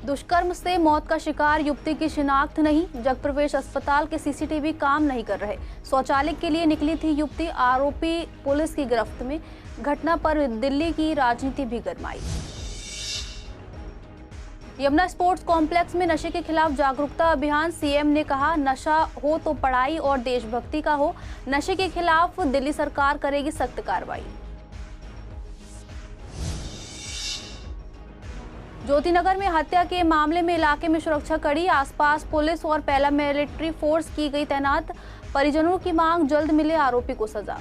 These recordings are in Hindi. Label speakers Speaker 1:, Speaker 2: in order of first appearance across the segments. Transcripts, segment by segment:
Speaker 1: दुष्कर्म से मौत का शिकार युवती की शिनाख्त नहीं। जगप्रवेश अस्पताल के सीसीटीवी काम नहीं कर रहे। शौचालय के लिए निकली थी युवती, आरोपी पुलिस की गिरफ्त में। घटना पर दिल्ली की राजनीति भी गरमाई। यमुना स्पोर्ट्स कॉम्प्लेक्स में नशे के खिलाफ जागरूकता अभियान। सीएम ने कहा, नशा हो तो पढ़ाई और देशभक्ति का हो। नशे के खिलाफ दिल्ली सरकार करेगी सख्त कार्रवाई। ज्योतिनगर में हत्या के मामले में इलाके में सुरक्षा कड़ी। आसपास पुलिस और पैरामिलिट्री फोर्स की गई तैनात। परिजनों की मांग, जल्द मिले आरोपी को सजा।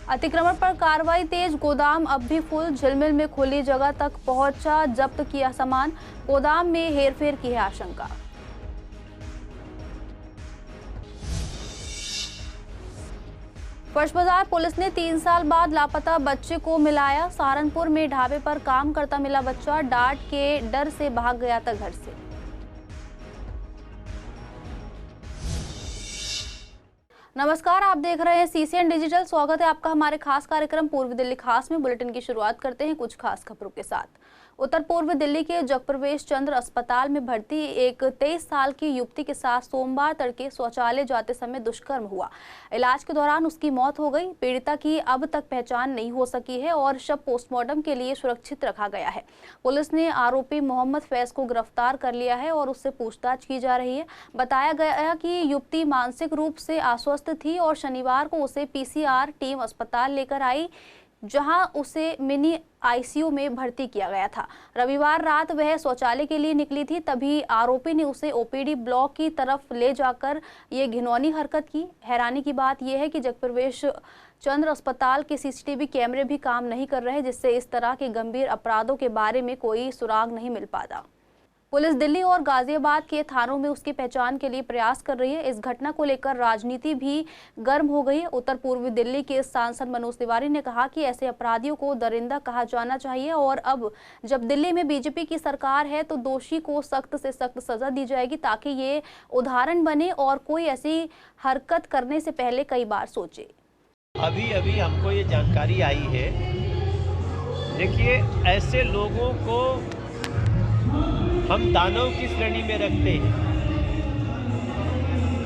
Speaker 1: अतिक्रमण पर कार्रवाई तेज। गोदाम अब भी फुल। झिलमिल में खुली जगह तक पहुंचा, जब्त किया सामान। गोदाम में हेरफेर की है आशंका। फर्श बाजार पुलिस ने 3 साल बाद लापता बच्चे को मिलाया। सहारनपुर में ढाबे पर काम करता मिला बच्चा। डांट के डर से भाग गया था घर से। नमस्कार, आप देख रहे हैं सीसीएन डिजिटल। स्वागत है आपका हमारे खास कार्यक्रम पूर्वी दिल्ली खास में। बुलेटिन की शुरुआत करते हैं कुछ खास खबरों के साथ। उत्तर पूर्व दिल्ली के जगप्रवेश चंद्र अस्पताल में भर्ती एक 23 साल की युवती के साथ सोमवार तड़के शौचालय जाते समय दुष्कर्म हुआ। इलाज के दौरान उसकी मौत हो गई। पीड़िता की अब तक पहचान नहीं हो सकी है और शव पोस्टमार्टम के लिए सुरक्षित रखा गया है। पुलिस ने आरोपी मोहम्मद फैज को गिरफ्तार कर लिया है और उससे पूछताछ की जा रही है। बताया गया कि युवती मानसिक रूप से अस्वस्थ थी और शनिवार को उसे पीसीआर टीम अस्पताल लेकर आई, जहां उसे मिनी आईसीयू में भर्ती किया गया था। रविवार रात वह शौचालय के लिए निकली थी, तभी आरोपी ने उसे ओपीडी ब्लॉक की तरफ ले जाकर ये घिनौनी हरकत की। हैरानी की बात यह है कि जगप्रवेश चंद्र अस्पताल के सीसीटीवी कैमरे भी काम नहीं कर रहे, जिससे इस तरह के गंभीर अपराधों के बारे में कोई सुराग नहीं मिल पाता। पुलिस दिल्ली और गाजियाबाद के थानों में उसकी पहचान के लिए प्रयास कर रही है। इस घटना को लेकर राजनीति भी गर्म हो गई है। उत्तर पूर्वी दिल्ली के सांसद मनोज तिवारी ने कहा कि ऐसे अपराधियों को दरिंदा कहा जाना चाहिए और अब जब दिल्ली में बीजेपी की सरकार है तो दोषी को सख्त से सख्त सजा दी जाएगी, ताकि ये उदाहरण बने और कोई ऐसी हरकत करने से पहले कई बार सोचे।
Speaker 2: अभी अभी हमको ये जानकारी आई है। देखिए, ऐसे लोगों को हम दानव की श्रेणी में रखते हैं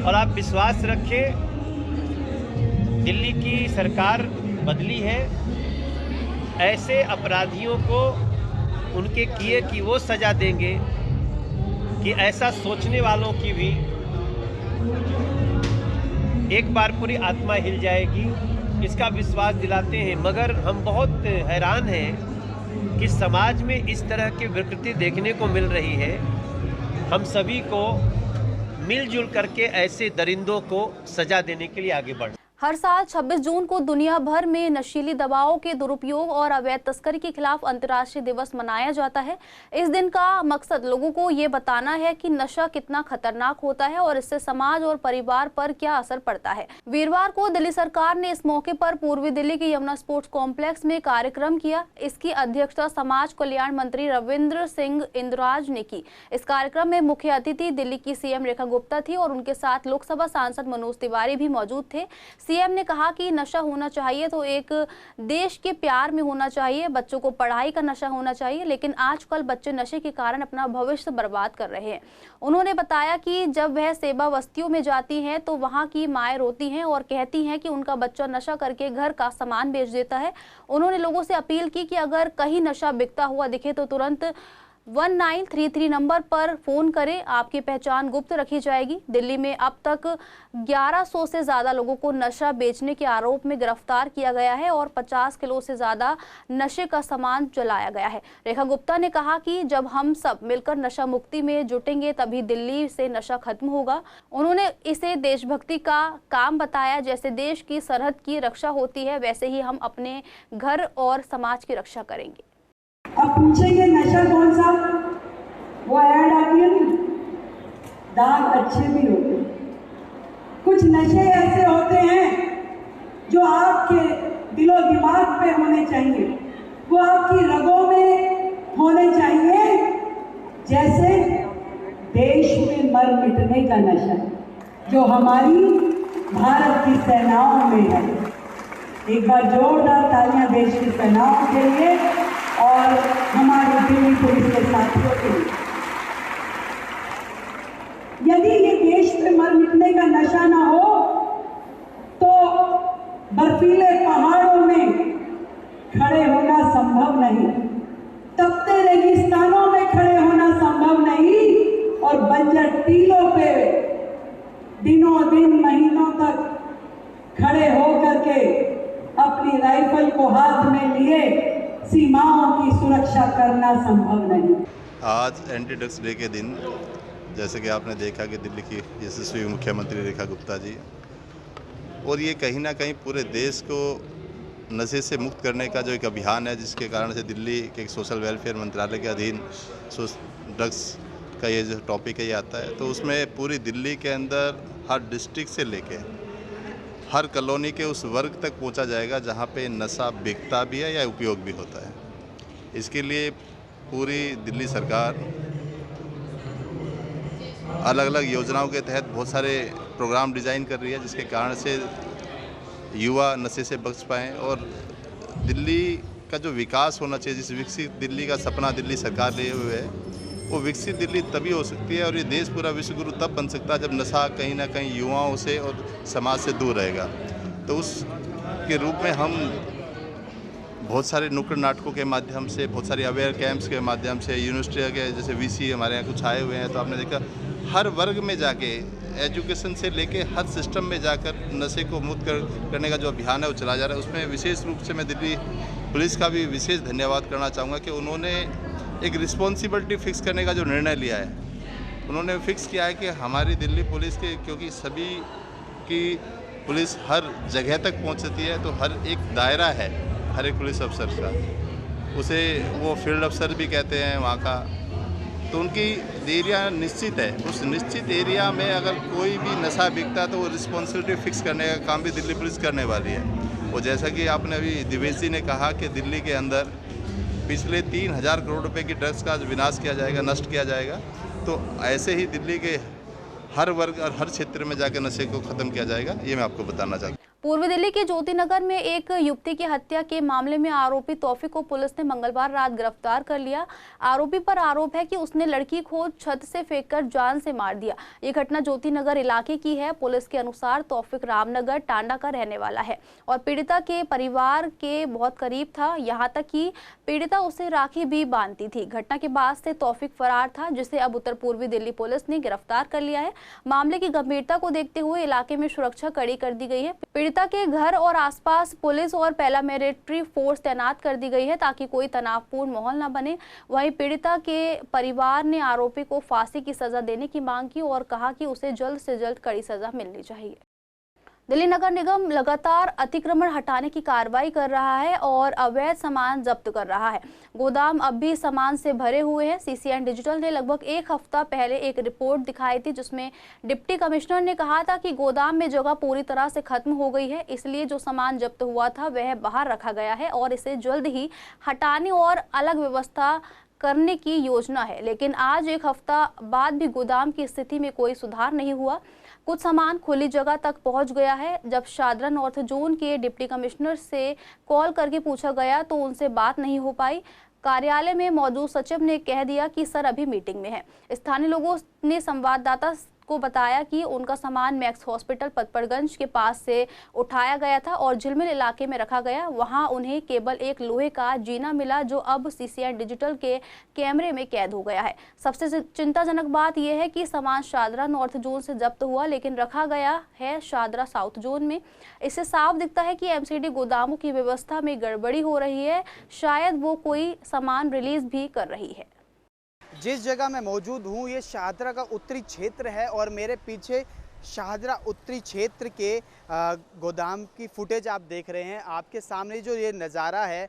Speaker 2: और आप विश्वास रखें, दिल्ली की सरकार बदली है। ऐसे अपराधियों को उनके किए की वो सज़ा देंगे कि ऐसा सोचने वालों की भी एक बार पूरी आत्मा हिल जाएगी, इसका विश्वास दिलाते हैं। मगर हम बहुत हैरान हैं कि समाज में इस तरह की विकृति देखने को मिल रही है। हम सभी को मिलजुल करके ऐसे दरिंदों को सजा देने के लिए आगे बढ़।
Speaker 1: हर साल 26 जून को दुनिया भर में नशीली दवाओं के दुरुपयोग और अवैध तस्करी के खिलाफ अंतर्राष्ट्रीय दिवस मनाया जाता है। इस दिन का मकसद लोगों को ये बताना है कि नशा कितना खतरनाक होता है और इससे समाज और परिवार पर क्या असर पड़ता है। वीरवार को दिल्ली सरकार ने इस मौके पर पूर्वी दिल्ली के यमुना स्पोर्ट्स कॉम्प्लेक्स में कार्यक्रम किया। इसकी अध्यक्षता समाज कल्याण मंत्री रविंद्र सिंह इंदराज ने की। इस कार्यक्रम में मुख्य अतिथि दिल्ली की सीएम रेखा गुप्ता थी और उनके साथ लोकसभा सांसद मनोज तिवारी भी मौजूद थे। सीएम ने कहा कि नशा होना चाहिए तो एक देश के प्यार में होना चाहिए, बच्चों को पढ़ाई का नशा होना चाहिए, लेकिन आजकल बच्चे नशे के कारण अपना भविष्य बर्बाद कर रहे हैं। उन्होंने बताया कि जब वह सेवा बस्तियों में जाती हैं तो वहां की माएँ रोती हैं और कहती हैं कि उनका बच्चा नशा करके घर का सामान बेच देता है। उन्होंने लोगों से अपील की कि अगर कहीं नशा बिकता हुआ दिखे तो तुरंत 1933 नंबर पर फोन करें, आपकी पहचान गुप्त रखी जाएगी। दिल्ली में अब तक 1100 से ज्यादा लोगों को नशा बेचने के आरोप में गिरफ्तार किया गया है और 50 किलो से ज्यादा नशे का सामान जलाया गया है। रेखा गुप्ता ने कहा कि जब हम सब मिलकर नशा मुक्ति में जुटेंगे तभी दिल्ली से नशा खत्म होगा। उन्होंने इसे देशभक्ति का काम बताया। जैसे देश की सरहद की रक्षा होती है, वैसे ही हम अपने घर और समाज की रक्षा करेंगे।
Speaker 3: अब पूछेंगे नशा कौन सा? वो ऐड आती है ना, दाग अच्छे भी होते हैं। कुछ नशे ऐसे होते हैं जो आपके दिलो दिमाग पे होने चाहिए, वो आपकी रगों में होने चाहिए। जैसे देश में मर मिटने का नशा जो हमारी भारत की सेनाओं में है। एक बार जोरदार तालियां देश की सेनाओं के लिए और हमारी दिल्ली पुलिस के साथियों के लिए। यदि ये देश पे मर मिटने का नशा ना हो तो बर्फीले पहाड़ों में खड़े होना संभव नहीं, तपते रेगिस्तानों में खड़े होना संभव नहीं और बंजर टीलों पे दिनों दिन महीनों तक खड़े होकर के अपनी राइफल को हाथ में लिए सीमाओं की सुरक्षा करना संभव नहीं।
Speaker 4: आज एंटी ड्रग्स डे के दिन जैसे कि आपने देखा कि दिल्ली की यशस्वी मुख्यमंत्री रेखा गुप्ता जी, और ये कहीं ना कहीं पूरे देश को नशे से मुक्त करने का जो एक अभियान है, जिसके कारण से दिल्ली के एक सोशल वेलफेयर मंत्रालय के अधीन ड्रग्स का ये जो टॉपिक है ये आता है, तो उसमें पूरी दिल्ली के अंदर हर डिस्ट्रिक्ट से लेके हर कॉलोनी के उस वर्ग तक पहुंचा जाएगा जहां पे नशा बिकता भी है या उपयोग भी होता है। इसके लिए पूरी दिल्ली सरकार अलग अलग योजनाओं के तहत बहुत सारे प्रोग्राम डिज़ाइन कर रही है, जिसके कारण से युवा नशे से बच पाएँ और दिल्ली का जो विकास होना चाहिए, जिस विकसित दिल्ली का सपना दिल्ली सरकार लिए हुए है, वो विकसित दिल्ली तभी हो सकती है और ये देश पूरा विश्व गुरु तब बन सकता है जब नशा कहीं ना कहीं युवाओं से और समाज से दूर रहेगा। तो उस के रूप में हम बहुत सारे नुक्कड़ नाटकों के माध्यम से, बहुत सारे अवेयर कैंप्स के माध्यम से, यूनिवर्सिटी के जैसे वीसी हमारे यहाँ कुछ आए हुए हैं, तो आपने देखा हर वर्ग में जाके एजुकेशन से लेके हर सिस्टम में जाकर नशे को मुक्त करने का जो अभियान है वो चला जा रहा है। उसमें विशेष रूप से मैं दिल्ली पुलिस का भी विशेष धन्यवाद करना चाहूँगा कि उन्होंने एक रिस्पॉन्सिबिलिटी फिक्स करने का जो निर्णय लिया है, उन्होंने फिक्स किया है कि हमारी दिल्ली पुलिस के, क्योंकि सभी की पुलिस हर जगह तक पहुंचती है, तो हर एक दायरा है हर एक पुलिस अफसर का, उसे वो फील्ड अफसर भी कहते हैं वहाँ का, तो उनकी एरिया निश्चित है। उस निश्चित एरिया में अगर कोई भी नशा बिकता है तो वो रिस्पॉन्सिबिलिटी फिक्स करने का काम भी दिल्ली पुलिस करने वाली है। और जैसा कि आपने अभी दिवेश जी ने कहा कि दिल्ली के अंदर पिछले 3000 करोड़ रुपए की ड्रग्स का विनाश किया जाएगा, नष्ट किया जाएगा, तो ऐसे ही दिल्ली के हर वर्ग और हर क्षेत्र में जाकर नशे को ख़त्म किया जाएगा, ये मैं आपको बताना चाहता हूँ।
Speaker 1: पूर्वी दिल्ली के ज्योति नगर में एक युवती की हत्या के मामले में आरोपी तौफीक को पुलिस ने मंगलवार रात गिरफ्तार कर लिया। आरोपी पर आरोप है कि उसने लड़की को छत से फेंककर जान से मार दिया। ये घटना ज्योति नगर इलाके की है। पुलिस के अनुसार तौफीक रामनगर टांडा का रहने वाला है और पीड़िता के परिवार के बहुत करीब था, यहाँ तक कि पीड़िता उसे राखी भी बांधती थी। घटना के बाद से तौफीक फरार था, जिसे अब उत्तर पूर्वी दिल्ली पुलिस ने गिरफ्तार कर लिया है। मामले की गंभीरता को देखते हुए इलाके में सुरक्षा कड़ी कर दी गई है। पीड़िता के घर और आसपास पुलिस और पैरामिलिट्री फोर्स तैनात कर दी गई है ताकि कोई तनावपूर्ण माहौल न बने। वहीं पीड़िता के परिवार ने आरोपी को फांसी की सजा देने की मांग की और कहा कि उसे जल्द से जल्द कड़ी सजा मिलनी चाहिए। दिल्ली नगर निगम लगातार अतिक्रमण हटाने की कार्रवाई कर रहा है और अवैध सामान जब्त कर रहा है। गोदाम अब भी सामान से भरे हुए हैं। CCN डिजिटल ने लगभग एक हफ्ता पहले एक रिपोर्ट दिखाई थी, जिसमें डिप्टी कमिश्नर ने कहा था कि गोदाम में जगह पूरी तरह से खत्म हो गई है, इसलिए जो सामान जब्त हुआ था वह बाहर रखा गया है और इसे जल्द ही हटाने और अलग व्यवस्था करने की योजना है। लेकिन आज एक हफ्ता बाद भी गोदाम की स्थिति में कोई सुधार नहीं हुआ। कुछ सामान खुली जगह तक पहुंच गया है। जब शादरा नॉर्थ जोन के डिप्टी कमिश्नर से कॉल करके पूछा गया तो उनसे बात नहीं हो पाई। कार्यालय में मौजूद सचिव ने कह दिया कि सर अभी मीटिंग में है। स्थानीय लोगों ने संवाददाता को बताया कि उनका सामान मैक्स हॉस्पिटल पदपड़गंज के पास से उठाया गया था और झिलमिल इलाके में रखा गया। वहां उन्हें केवल एक लोहे का जीना मिला, जो अब CCN डिजिटल के कैमरे में कैद हो गया है। सबसे चिंताजनक बात यह है कि सामान शादरा नॉर्थ जोन से जब्त हुआ, लेकिन रखा गया है शादरा साउथ जोन में। इससे साफ दिखता है कि MCD गोदामों की व्यवस्था में गड़बड़ी हो रही है। शायद वो कोई सामान रिलीज भी कर रही है।
Speaker 5: जिस जगह मैं मौजूद हूँ ये शाहदरा का उत्तरी क्षेत्र है और मेरे पीछे शाहदरा उत्तरी क्षेत्र के गोदाम की फुटेज आप देख रहे हैं। आपके सामने जो ये नज़ारा है,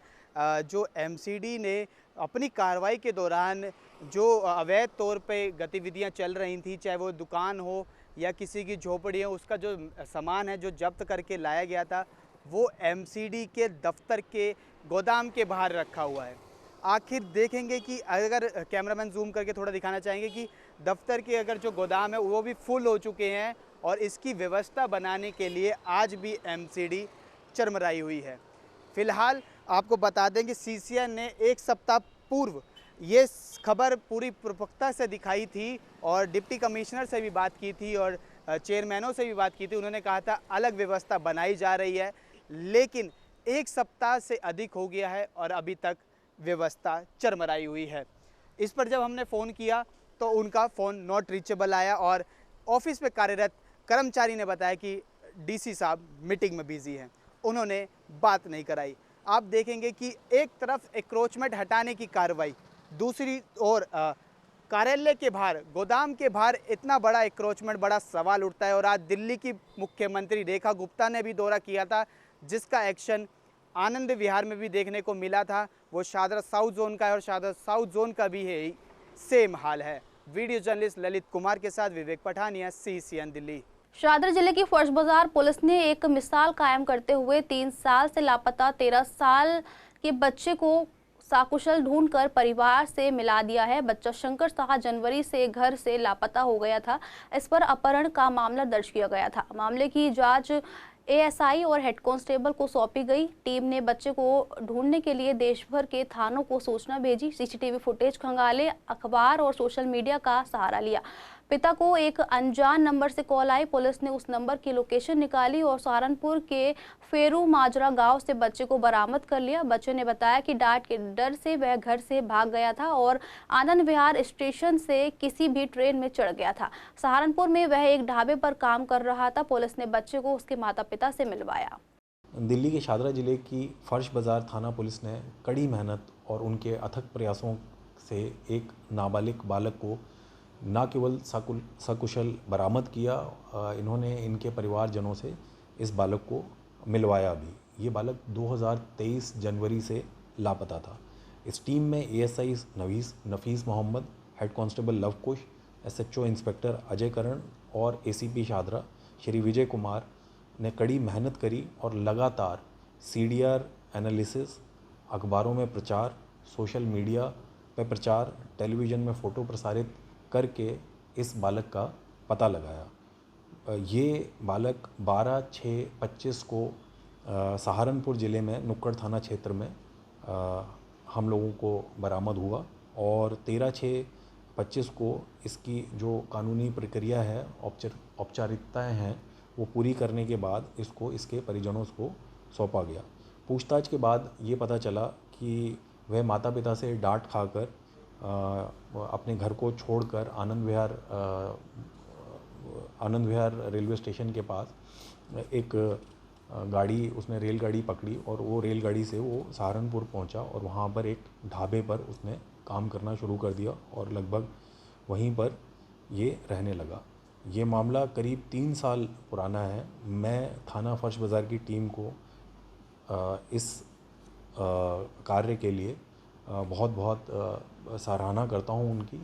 Speaker 5: जो MCD ने अपनी कार्रवाई के दौरान जो अवैध तौर पे गतिविधियां चल रही थी, चाहे वो दुकान हो या किसी की झोपड़ी हो, उसका जो सामान है जो जब्त करके लाया गया था वो MCD के दफ्तर के गोदाम के बाहर रखा हुआ है। आखिर देखेंगे कि अगर कैमरामैन जूम करके थोड़ा दिखाना चाहेंगे कि दफ्तर के अगर जो गोदाम है वो भी फुल हो चुके हैं और इसकी व्यवस्था बनाने के लिए आज भी MCD चरमराई हुई है। फिलहाल आपको बता दें कि CCN ने एक सप्ताह पूर्व ये खबर पूरी प्रमुखता से दिखाई थी और डिप्टी कमिश्नर से भी बात की थी और चेयरमैनों से भी बात की थी। उन्होंने कहा था अलग व्यवस्था बनाई जा रही है, लेकिन एक सप्ताह से अधिक हो गया है और अभी तक व्यवस्था चरमराई हुई है। इस पर जब हमने फ़ोन किया तो उनका फ़ोन नॉट रीचेबल आया और ऑफिस में कार्यरत कर्मचारी ने बताया कि DC साहब मीटिंग में बिजी हैं, उन्होंने बात नहीं कराई। आप देखेंगे कि एक तरफ एक्रोचमेंट हटाने की कार्रवाई, दूसरी ओर कार्यालय के बाहर, गोदाम के बाहर इतना बड़ा एक्रोचमेंट, बड़ा सवाल उठता है। और आज दिल्ली की मुख्यमंत्री रेखा गुप्ता ने भी दौरा किया था, जिसका एक्शन आनंद विहार में भी देखने को मिला था। वो शाहदरा साउथ जोन का है और शाहदरा साउथ जोन का भी है सेम हाल है। वीडियो जर्नलिस्ट ललित कुमार के साथ विवेक पठानिया, CCN दिल्ली।
Speaker 1: शाहदरा जिले की फर्श बाजार पुलिस ने एक मिसाल कायम करते हुए 3 साल से लापता 13 साल के बच्चे को सकुशल ढूंढकर परिवार से मिला दिया है। बच्चा शंकर शाह जनवरी से घर से लापता हो गया था। इस पर अपहरण का मामला दर्ज किया गया था। मामले की जांच ASI और हेड कांस्टेबल को सौंपी गई। टीम ने बच्चे को ढूंढने के लिए देश भर के थानों को सूचना भेजी। CCTV फुटेज खंगाले, अखबार और सोशल मीडिया का सहारा लिया। पिता को एक अनजान नंबर से कॉल आई। पुलिस ने उस नंबर की लोकेशन निकाली और सहारनपुर के फेरू माजरा गांव से बच्चे को बरामद कर लिया। बच्चे ने बताया कि डांट के डर से वह घर से भाग गया था और आनंद विहार स्टेशन से किसी भी ट्रेन में चढ़ गया था। सहारनपुर में वह एक ढाबे पर काम कर रहा था। पुलिस ने बच्चे को उसके माता पिता से मिलवाया।
Speaker 6: दिल्ली के शाहदरा जिले की फर्श बाजार थाना पुलिस ने कड़ी मेहनत और उनके अथक प्रयासों से एक नाबालिग बालक को न केवल सकुशल बरामद किया, इन्होंने इनके परिवारजनों से इस बालक को मिलवाया भी। ये बालक 2023 जनवरी से लापता था। इस टीम में ASI नफीस मोहम्मद, हेड कांस्टेबल लव कुश, SHO इंस्पेक्टर अजय करण और ACP शाहदरा श्री विजय कुमार ने कड़ी मेहनत करी और लगातार CDR एनालिसिस, अखबारों में प्रचार, सोशल मीडिया पर प्रचार, टेलीविज़न में फ़ोटो प्रसारित करके इस बालक का पता लगाया। ये बालक 12/6/25 को सहारनपुर ज़िले में नुक्कड़ थाना क्षेत्र में हम लोगों को बरामद हुआ और 13/6/25 को इसकी जो कानूनी प्रक्रिया है, औपचारिकताएं हैं, वो पूरी करने के बाद इसको इसके परिजनों को सौंपा गया। पूछताछ के बाद ये पता चला कि वह माता पिता से डांट खाकर अपने घर को छोड़कर आनंद विहार रेलवे स्टेशन के पास एक गाड़ी, उसने रेलगाड़ी पकड़ी और वो रेलगाड़ी से वो सहारनपुर पहुंचा और वहाँ पर एक ढाबे पर उसने काम करना शुरू कर दिया और लगभग वहीं पर ये रहने लगा। ये मामला करीब 3 साल पुराना है। मैं थाना फर्श बाज़ार की टीम को इस कार्य के लिए बहुत बहुत सराहना करता हूं उनकी।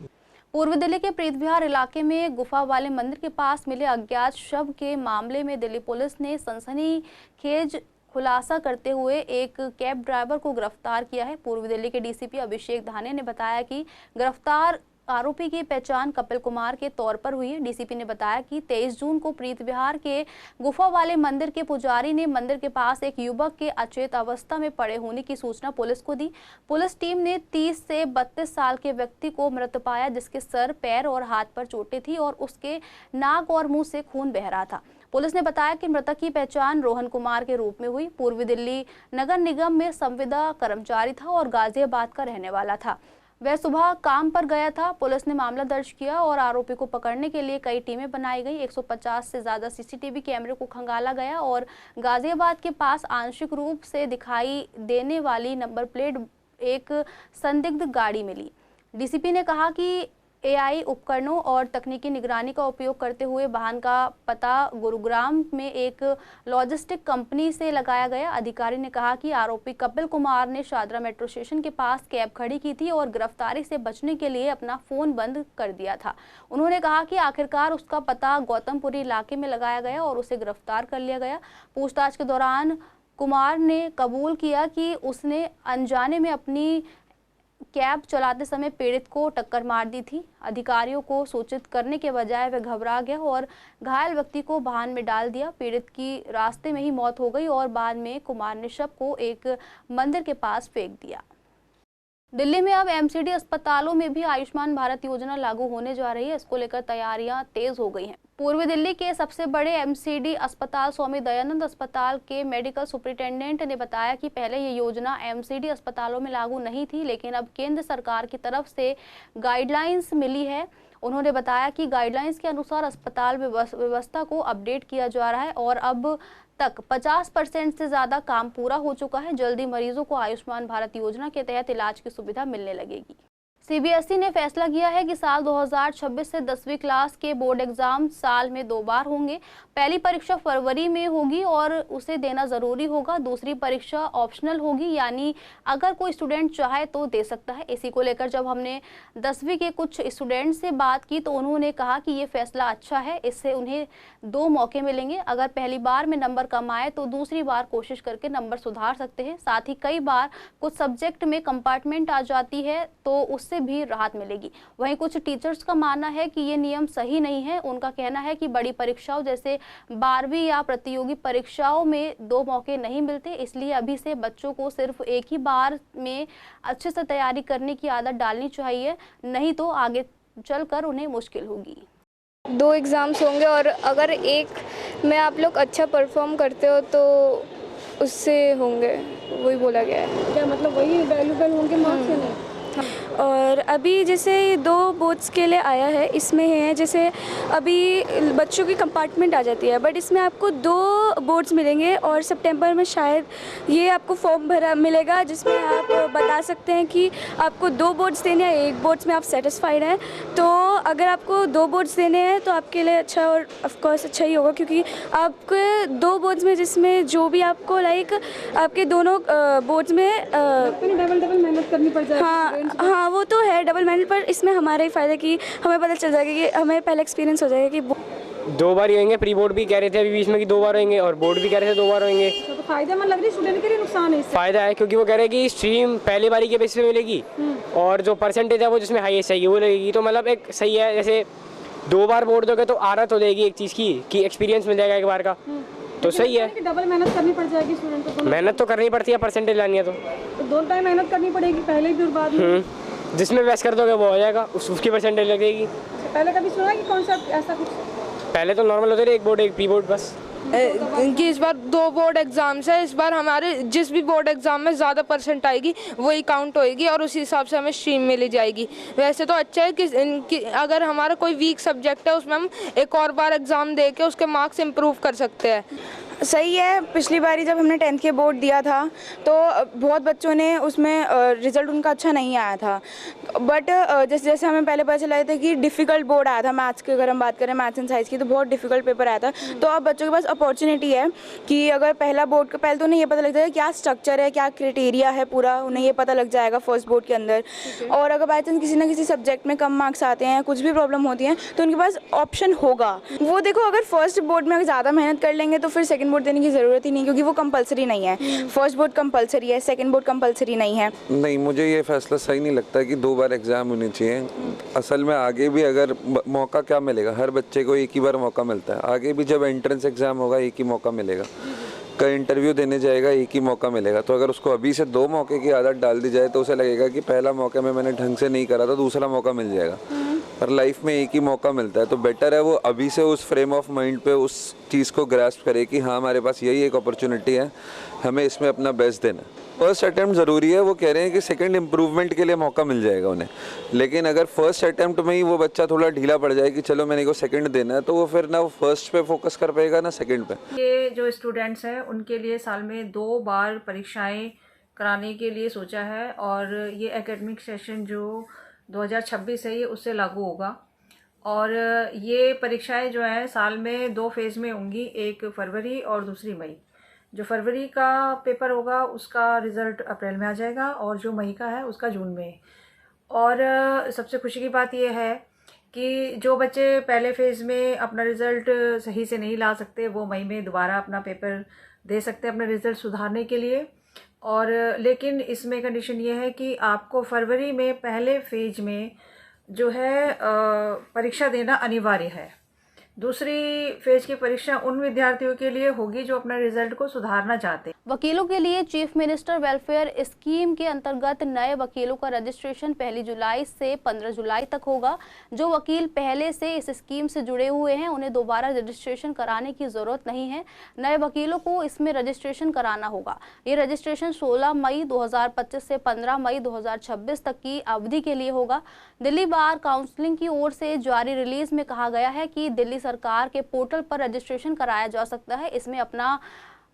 Speaker 1: पूर्वी दिल्ली के प्रीत विहार इलाके में गुफा वाले मंदिर के पास मिले अज्ञात शव के मामले में दिल्ली पुलिस ने सनसनीखेज खुलासा करते हुए एक कैब ड्राइवर को गिरफ्तार किया है। पूर्वी दिल्ली के DCP अभिषेक धाने ने बताया कि गिरफ्तार आरोपी की पहचान कपिल कुमार के तौर पर हुई है। DCP ने बताया कि 23 जून को प्रीत विहार के गुफा वाले मंदिर के पुजारी ने मंदिर के पास एक युवक के अचेत अवस्था में पड़े होने की सूचना पुलिस को दी। पुलिस टीम ने 30 से 32 साल के व्यक्ति को मृत पाया, जिसके सर, पैर और हाथ पर चोटें थी और उसके नाक और मुंह से खून बह रहा था। पुलिस ने बताया कि मृतक की पहचान रोहन कुमार के रूप में हुई। पूर्वी दिल्ली नगर निगम में संविदा कर्मचारी था और गाजियाबाद का रहने वाला था। वह सुबह काम पर गया था। पुलिस ने मामला दर्ज किया और आरोपी को पकड़ने के लिए कई टीमें बनाई गई। 150 से ज्यादा CCTV कैमरे को खंगाला गया और गाजियाबाद के पास आंशिक रूप से दिखाई देने वाली नंबर प्लेट एक संदिग्ध गाड़ी मिली। DCP ने कहा कि AI उपकरणों और तकनीकी निगरानी का उपयोग करते हुए वाहन का पता गुरुग्राम में एक लॉजिस्टिक कंपनी से लगाया गया। अधिकारी ने कहा कि आरोपी कपिल कुमार ने शाहदरा मेट्रो स्टेशन के पास कैब खड़ी की थी और गिरफ्तारी से बचने के लिए अपना फोन बंद कर दिया था। उन्होंने कहा कि आखिरकार उसका पता गौतमपुरी इलाके में लगाया गया और उसे गिरफ्तार कर लिया गया। पूछताछ के दौरान कुमार ने कबूल किया कि उसने अनजाने में अपनी कैब चलाते समय पीड़ित को टक्कर मार दी थी। अधिकारियों को सूचित करने के बजाय वह घबरा गया और घायल व्यक्ति को वाहन में डाल दिया। पीड़ित की रास्ते में ही मौत हो गई और बाद में कुमार ने शव को एक मंदिर के पास फेंक दिया। दिल्ली में अब एमसीडी अस्पतालों में भी आयुष्मान भारत योजना लागू होने जा रही है। इसको लेकर तैयारियां तेज हो गई हैं। पूर्वी दिल्ली के सबसे बड़े एमसीडी अस्पताल स्वामी दयानंद अस्पताल के मेडिकल सुपरिटेंडेंट ने बताया कि पहले ये योजना एमसीडी अस्पतालों में लागू नहीं थी, लेकिन अब केंद्र सरकार की तरफ से गाइडलाइंस मिली है। उन्होंने बताया कि गाइडलाइंस के अनुसार अस्पताल व्यवस्था को अपडेट किया जा रहा है और अब तक 50% से ज़्यादा काम पूरा हो चुका है। जल्दी मरीजों को आयुष्मान भारत योजना के तहत इलाज की सुविधा मिलने लगेगी। सीबीएसई ने फैसला किया है कि साल 2026 से 10वीं क्लास के बोर्ड एग्जाम साल में 2 बार होंगे। पहली परीक्षा फरवरी में होगी और उसे देना ज़रूरी होगा। दूसरी परीक्षा ऑप्शनल होगी, यानी अगर कोई स्टूडेंट चाहे तो दे सकता है। इसी को लेकर जब हमने 10वीं के कुछ स्टूडेंट से बात की तो उन्होंने कहा कि ये फैसला अच्छा है, इससे उन्हें 2 मौके मिलेंगे। अगर पहली बार में नंबर कम आए तो दूसरी बार कोशिश करके नंबर सुधार सकते हैं। साथ ही कई बार कुछ सब्जेक्ट में कंपार्टमेंट आ जाती है तो उससे भी राहत मिलेगी। वहीं कुछ टीचर्स का मानना है कि ये नियम सही नहीं है। उनका कहना है कि बड़ी परीक्षाओं जैसे 12वीं या प्रतियोगी परीक्षाओं में 2 मौके नहीं मिलते, इसलिए अभी से बच्चों को सिर्फ एक ही बार में अच्छे से तैयारी करने की आदत डालनी चाहिए, नहीं तो आगे चलकर उन्हें मुश्किल होगी।
Speaker 7: 2 एग्ज़ाम्स होंगे और अगर एक में आप लोग अच्छा परफॉर्म करते हो तो उससे होंगे, वही बोला गया है।
Speaker 8: क्या मतलब वही वैल्यूबल होंगे मार्क्स या नहीं?
Speaker 7: और अभी जैसे 2 बोर्ड्स के लिए आया है, इसमें है जैसे अभी बच्चों की कंपार्टमेंट आ जाती है, बट इसमें आपको 2 बोर्ड्स मिलेंगे और सितंबर में शायद ये आपको फॉर्म भरा मिलेगा जिसमें आप बता सकते हैं कि आपको 2 बोर्ड्स देने हैं, 1 बोर्ड्स में आप सेटिस्फाइड हैं। तो अगर आपको 2 बोर्ड्स देने हैं तो आपके लिए अच्छा और ऑफकोर्स अच्छा ही होगा, क्योंकि आपके 2 बोर्ड्स में जिसमें जो भी आपको लाइक आपके दोनों बोर्ड्स में
Speaker 8: डबल मेहनत करनी पड़ जाएगी।
Speaker 7: हाँ वो तो है डबल मेहनत, पर इसमें हमारा ही फ़ायदा कि हमें पता चल जाएगा कि हमें पहले एक्सपीरियंस हो जाएगा कि
Speaker 9: 2 बार ही होंगे। प्री बोर्ड भी कह रहे थे अभी बीच में कि 2 बार होंगे और बोर्ड भी कह रहे थे 2 बार होंगे।
Speaker 8: तो फायदेमंद लग रही है स्टूडेंट के लिए, नुकसान है इससे?
Speaker 9: फायदा है क्योंकि वो कह रहे हैं कि स्ट्रीम पहली बारी के बेसिस पे मिलेगी और जो परसेंटेज है वो जिसमें हाईएस्ट चाहिए वो लगेगी। तो मतलब एक सही है, जैसे 2 बार बोर्ड दोगे तो आदत हो जाएगी एक चीज़ की कि एक्सपीरियंस मिल जाएगा एक बार का, तो सही है।
Speaker 8: डबल मेहनत करनी पड़ जाएगी स्टूडेंट को।
Speaker 9: मेहनत तो करनी पड़ती है, परसेंटेज लानी है तो
Speaker 8: 2 टाइम मेहनत करनी पड़ेगी, पहले भी और बाद में।
Speaker 9: जिसमें बेस्ट कर दोगे वो हो जाएगा, उसकी परसेंटेज लगेगी।
Speaker 8: पहले कभी सुना कि कौन सा ऐसा कुछ?
Speaker 9: पहले तो नॉर्मल होते थे, 1 बोर्ड 1 प्री बोर्ड बस।
Speaker 10: कि इस बार 2 बोर्ड एग्जाम्स है। इस बार हमारे जिस भी बोर्ड एग्जाम में ज़्यादा परसेंट आएगी वही काउंट होएगी और उसी हिसाब से हमें स्ट्रीम मिली जाएगी। वैसे तो अच्छा है कि अगर हमारा कोई वीक सब्जेक्ट है उसमें हम एक और बार एग्ज़ाम दे के उसके मार्क्स इम्प्रूव कर सकते हैं।
Speaker 11: सही है। पिछली बारी जब हमने 10th के बोर्ड दिया था तो बहुत बच्चों ने उसमें रिज़ल्ट उनका अच्छा नहीं आया था, बट जैसे जैसे हमें पहले पता चला था कि डिफ़िकल्ट बोर्ड आया था मैथ्स की, अगर हम बात करें मैथ्स एंड साइंस की तो बहुत डिफ़िकल्ट पेपर आया था। तो अब बच्चों के पास अपॉर्चुनिटी है कि अगर पहला बोर्ड का पहले तो उन्हें ये पता लग जाएगा क्या स्ट्रक्चर है, क्या क्राइटेरिया है, पूरा उन्हें ये पता लग जाएगा फर्स्ट बोर्ड के अंदर। और अगर बाई चांस किसी ना किसी सब्जेक्ट में कम मार्क्स आते हैं, कुछ भी प्रॉब्लम होती है तो उनके पास ऑप्शन होगा। वो देखो अगर फर्स्ट बोर्ड में अगर ज़्यादा मेहनत कर लेंगे तो फिर सेकंड बोर्ड देने की ज़रूरत ही नहीं, क्योंकि वो कंपलसरी नहीं है। फर्स्ट बोर्ड कंपलसरी है, सेकंड बोर्ड कंपलसरी नहीं है।
Speaker 12: नहीं, मुझे ये फैसला सही नहीं लगता कि 2 बार एग्ज़ाम होने चाहिए। असल में आगे भी अगर मौका क्या मिलेगा, हर बच्चे को एक ही बार मौका मिलता है। आगे भी जब एंट्रेंस एग्ज़ाम होगा एक ही मौका मिलेगा, कई इंटरव्यू देने जाएगा एक ही मौका मिलेगा। तो अगर उसको अभी से 2 मौके की आदत डाल दी जाए तो उसे लगेगा कि पहला मौका में मैंने ढंग से नहीं करा तो दूसरा मौका मिल जाएगा। पर लाइफ में एक ही मौका मिलता है, तो बेटर है वो अभी से उस फ्रेम ऑफ माइंड पे उस चीज़ को ग्रास्प करे कि हाँ हमारे पास यही एक अपॉर्चुनिटी है, हमें इसमें अपना बेस्ट देना। फर्स्ट अटैम्प्ट ज़रूरी है, वो कह रहे हैं कि सेकंड इम्प्रूवमेंट के लिए मौका मिल जाएगा उन्हें। लेकिन अगर फर्स्ट अटैम्प्ट में ही वो बच्चा थोड़ा ढीला पड़ जाए कि चलो मैंने को सेकंड देना है, तो वो फिर ना वो फर्स्ट पे फोकस कर पाएगा ना सेकंड पे।
Speaker 13: ये जो स्टूडेंट्स हैं उनके लिए साल में 2 बार परीक्षाएं कराने के लिए सोचा है और ये एकेडमिक सेशन जो 2026 है ये उससे लागू होगा। और ये परीक्षाएं जो हैं साल में 2 फेज़ में होंगी, एक फरवरी और दूसरी मई। जो फरवरी का पेपर होगा उसका रिज़ल्ट अप्रैल में आ जाएगा और जो मई का है उसका जून में। और सबसे खुशी की बात यह है कि जो बच्चे पहले फेज़ में अपना रिज़ल्ट सही से नहीं ला सकते वो मई में दोबारा अपना पेपर दे सकते हैं अपना रिज़ल्ट सुधारने के लिए। और लेकिन इसमें कंडीशन ये है कि आपको फरवरी में पहले फेज में जो है परीक्षा देना अनिवार्य है। दूसरी फेज की परीक्षा उन विद्यार्थियों के लिए होगी जो अपना रिजल्ट को सुधारना चाहते हैं।
Speaker 1: वकीलों के लिए चीफ मिनिस्टर वेलफेयर स्कीम के अंतर्गत नए वकीलों का रजिस्ट्रेशन 1 जुलाई से 15 जुलाई तक होगा। जो वकील पहले से इस स्कीम से जुड़े हुए हैं उन्हें दोबारा रजिस्ट्रेशन कराने की जरूरत नहीं है। नए वकीलों को इसमें रजिस्ट्रेशन कराना होगा। ये रजिस्ट्रेशन 16 मई 2025 से 15 मई 2026 तक की अवधि के लिए होगा। दिल्ली बार काउंसिलिंग की ओर से जारी रिलीज में कहा गया है कि दिल्ली सरकार के पोर्टल पर रजिस्ट्रेशन कराया जा सकता है। इसमें अपना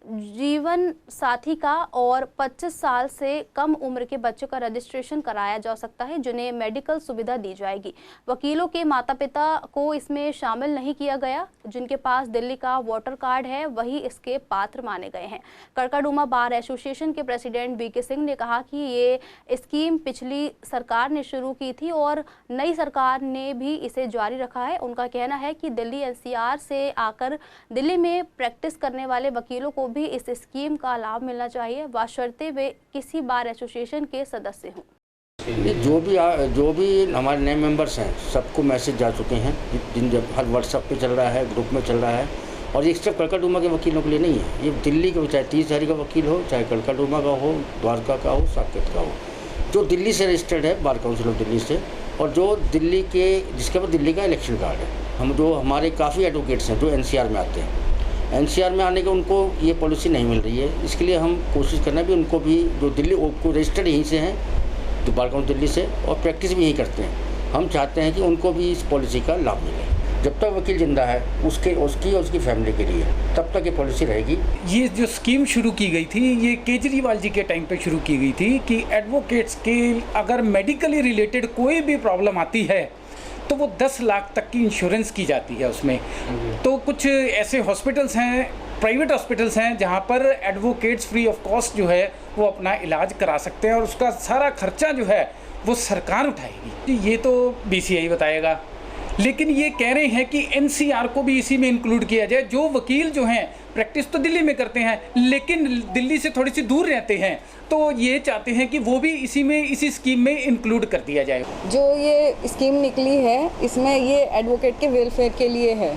Speaker 1: जीवन साथी का और 25 साल से कम उम्र के बच्चों का रजिस्ट्रेशन कराया जा सकता है, जिन्हें मेडिकल सुविधा दी जाएगी। वकीलों के माता पिता को इसमें शामिल नहीं किया गया। जिनके पास दिल्ली का वोटर कार्ड है वही इसके पात्र माने गए हैं। कड़काडूमा बार एसोसिएशन के प्रेसिडेंट बीके सिंह ने कहा कि ये स्कीम पिछली सरकार ने शुरू की थी और नई सरकार ने भी इसे जारी रखा है। उनका कहना है कि दिल्ली एनसीआर से आकर दिल्ली में प्रैक्टिस करने वाले वकीलों को भी इस स्कीम का लाभ मिलना चाहिए, बशर्ते वे किसी बार एसोसिएशन के सदस्य हों।
Speaker 14: जो भी हमारे नए मेंबर्स हैं सबको मैसेज जा चुके हैं, जिन जब हर व्हाट्सएप पे चल रहा है, ग्रुप में चल रहा है। और ये सिर्फ कड़काडूमा के वकीलों के लिए नहीं है, ये दिल्ली के चाहे 30 शहरी का वकील हो, चाहे कड़काडूमा का हो, द्वारका का हो, साकेत का हो, जो दिल्ली से रजिस्टर्ड है बार काउंसिल ऑफ दिल्ली से, और जो दिल्ली के जिसके पास दिल्ली का इलेक्शन कार्ड है। जो हमारे काफ़ी एडवोकेट्स हैं जो एनसीआर में आते हैं, एनसीआर में आने के उनको ये पॉलिसी नहीं मिल रही है। इसके लिए हम कोशिश करना भी उनको भी जो दिल्ली को रजिस्टर्ड यहीं से हैं, तो बार काउंसिल दिल्ली से, और प्रैक्टिस भी यहीं करते हैं। हम चाहते हैं कि उनको भी इस पॉलिसी का लाभ मिले। जब तक वकील जिंदा है उसकी और उसकी फैमिली के लिए तब तक ये पॉलिसी रहेगी।
Speaker 15: ये जो स्कीम शुरू की गई थी ये केजरीवाल जी के टाइम पे शुरू की गई थी कि एडवोकेट्स के अगर मेडिकली रिलेटेड कोई भी प्रॉब्लम आती है तो वो 10 लाख तक की इंश्योरेंस की जाती है उसमें। तो कुछ ऐसे हॉस्पिटल्स हैं, प्राइवेट हॉस्पिटल्स हैं, जहाँ पर एडवोकेट्स फ्री ऑफ कॉस्ट जो है वो अपना इलाज करा सकते हैं और उसका सारा खर्चा जो है वो सरकार उठाएगी। ये तो बीसीआई बताएगा, लेकिन ये कह रहे हैं कि एनसीआर को भी इसी में इंक्लूड किया जाए। जो वकील जो हैं प्रैक्टिस तो दिल्ली में करते हैं लेकिन दिल्ली से थोड़ी सी दूर रहते हैं, तो ये चाहते हैं कि वो भी इसी स्कीम में इंक्लूड कर दिया जाए।
Speaker 16: जो ये स्कीम निकली है इसमें ये एडवोकेट के वेलफेयर के लिए है,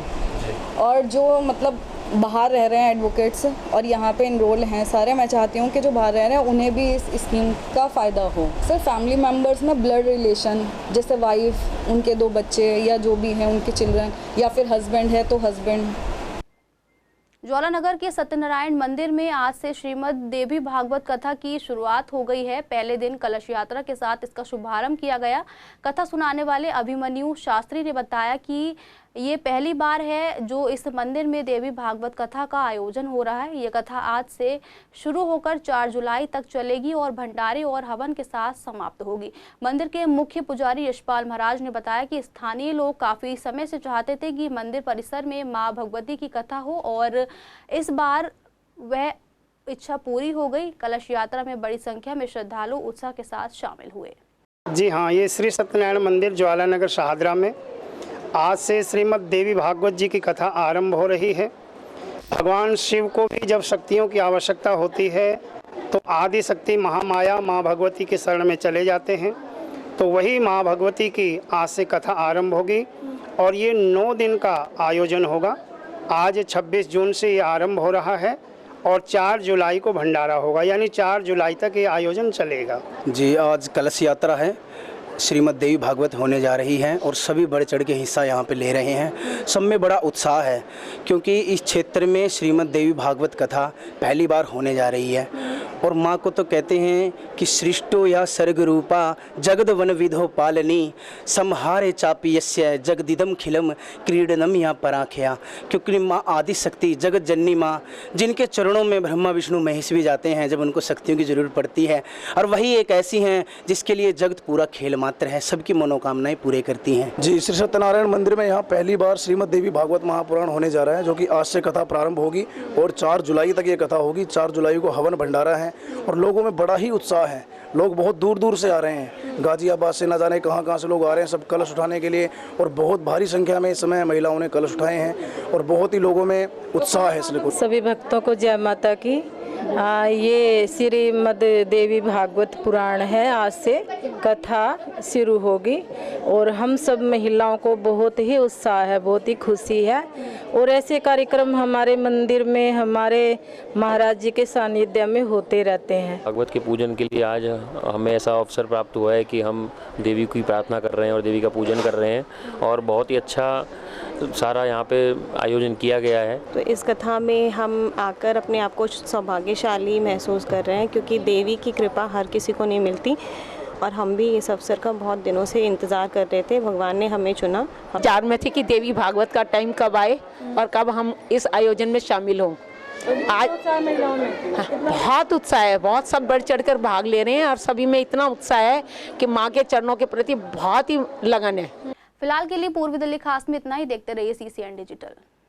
Speaker 16: और जो मतलब बाहर रह रहे हैं एडवोकेट्स और यहाँ पे इनरोल हैं सारे, मैं चाहती हूँ कि जो बाहर रह रहे हैं उन्हें भी इस स्कीम का फ़ायदा हो। सर फैमिली मेम्बर्स में ब्लड रिलेशन जैसे वाइफ, उनके 2 बच्चे या जो भी हैं उनके चिल्ड्रन, या फिर हस्बैंड है तो हस्बैंड।
Speaker 1: ज्वालानगर के सत्यनारायण मंदिर में आज से श्रीमद् देवी भागवत कथा की शुरुआत हो गई है। पहले दिन कलश यात्रा के साथ इसका शुभारंभ किया गया। कथा सुनाने वाले अभिमन्यु शास्त्री ने बताया कि ये पहली बार है जो इस मंदिर में देवी भागवत कथा का आयोजन हो रहा है। ये कथा आज से शुरू होकर 4 जुलाई तक चलेगी और भंडारे और हवन के साथ समाप्त होगी। मंदिर के मुख्य पुजारी यशपाल महाराज ने बताया कि स्थानीय लोग काफ़ी समय से चाहते थे कि मंदिर परिसर में माँ भगवती की कथा हो और इस बार वह इच्छा पूरी हो गई। कलश यात्रा में बड़ी संख्या में श्रद्धालु उत्साह के साथ शामिल हुए।
Speaker 17: जी हाँ, ये श्री सत्यनारायण मंदिर ज्वालानगर शाहदरा में आज से श्रीमद् देवी भागवत जी की कथा आरंभ हो रही है। भगवान शिव को भी जब शक्तियों की आवश्यकता होती है तो आदि शक्ति महामाया माँ भगवती के शरण में चले जाते हैं, तो वही माँ भगवती की आज से कथा आरंभ होगी और ये 9 दिन का आयोजन होगा। आज 26 जून से ये आरंभ हो रहा है और 4 जुलाई को भंडारा होगा, यानी 4 जुलाई तक ये आयोजन चलेगा।
Speaker 18: जी, आज कलश यात्रा है, श्रीमद् देवी भागवत होने जा रही हैं और सभी बढ़ चढ़ के हिस्सा यहाँ पे ले रहे हैं। सब में बड़ा उत्साह है क्योंकि इस क्षेत्र में श्रीमद् देवी भागवत कथा पहली बार होने जा रही है और माँ को तो कहते हैं कि सृष्टो या सर्ग रूपा जगद वन विधो पालनी संहारे चापी यस्य जगदिदम खिलम क्रीडनम या पराख्या। क्योंकि माँ आदि शक्ति जगत जननी माँ, जिनके चरणों में ब्रह्मा विष्णु महेश भी जाते हैं जब उनको शक्तियों की जरूरत पड़ती है, और वही एक ऐसी हैं जिसके लिए जगत पूरा खेल मात्र है, सबकी मनोकामनाएं पूरे करती हैं।
Speaker 19: जी, श्री सत्यनारायण मंदिर में यहाँ पहली बार श्रीमद् देवी भागवत महापुराण होने जा रहा है, जो कि आज से कथा प्रारंभ होगी और 4 जुलाई तक ये कथा होगी। 4 जुलाई को हवन भंडारा है और लोगों में बड़ा ही उत्साह है। लोग बहुत दूर दूर से आ रहे हैं, गाजियाबाद से न जाने कहाँ से लोग आ रहे हैं सब कलश उठाने के लिए, और बहुत भारी संख्या में इस समय महिलाओं ने कलश उठाए हैं और बहुत ही लोगों में उत्साह है। इसलिए
Speaker 20: सभी भक्तों को जय माता की। ये श्रीमद देवी भागवत पुराण है। आज से कथा शुरू होगी और हम सब महिलाओं को बहुत ही उत्साह है, बहुत ही खुशी है। और ऐसे कार्यक्रम हमारे मंदिर में हमारे महाराज जी के सानिध्य में होते रहते हैं।
Speaker 21: भागवत के पूजन के लिए आज हमें ऐसा अवसर प्राप्त हुआ है कि हम देवी की प्रार्थना कर रहे हैं और देवी का पूजन कर रहे हैं और बहुत ही अच्छा सारा यहाँ पे आयोजन किया गया है।
Speaker 22: तो इस कथा में हम आकर अपने आप को सौभाग्यशाली महसूस कर रहे हैं, क्योंकि देवी की कृपा हर किसी को नहीं मिलती और हम भी इस अवसर का बहुत दिनों से इंतज़ार कर रहे थे। भगवान ने हमें चुना।
Speaker 23: विचार में थे कि देवी भागवत का टाइम कब आए और कब हम इस आयोजन में शामिल हों। आज बहुत उत्साह है, बहुत सब बढ़ चढ़कर भाग ले रहे हैं और सभी में इतना उत्साह है कि माँ के चरणों के प्रति बहुत ही लगन है।
Speaker 1: फिलहाल के लिए पूर्वी दिल्ली खास में इतना ही। देखते रहिए CCN डिजिटल।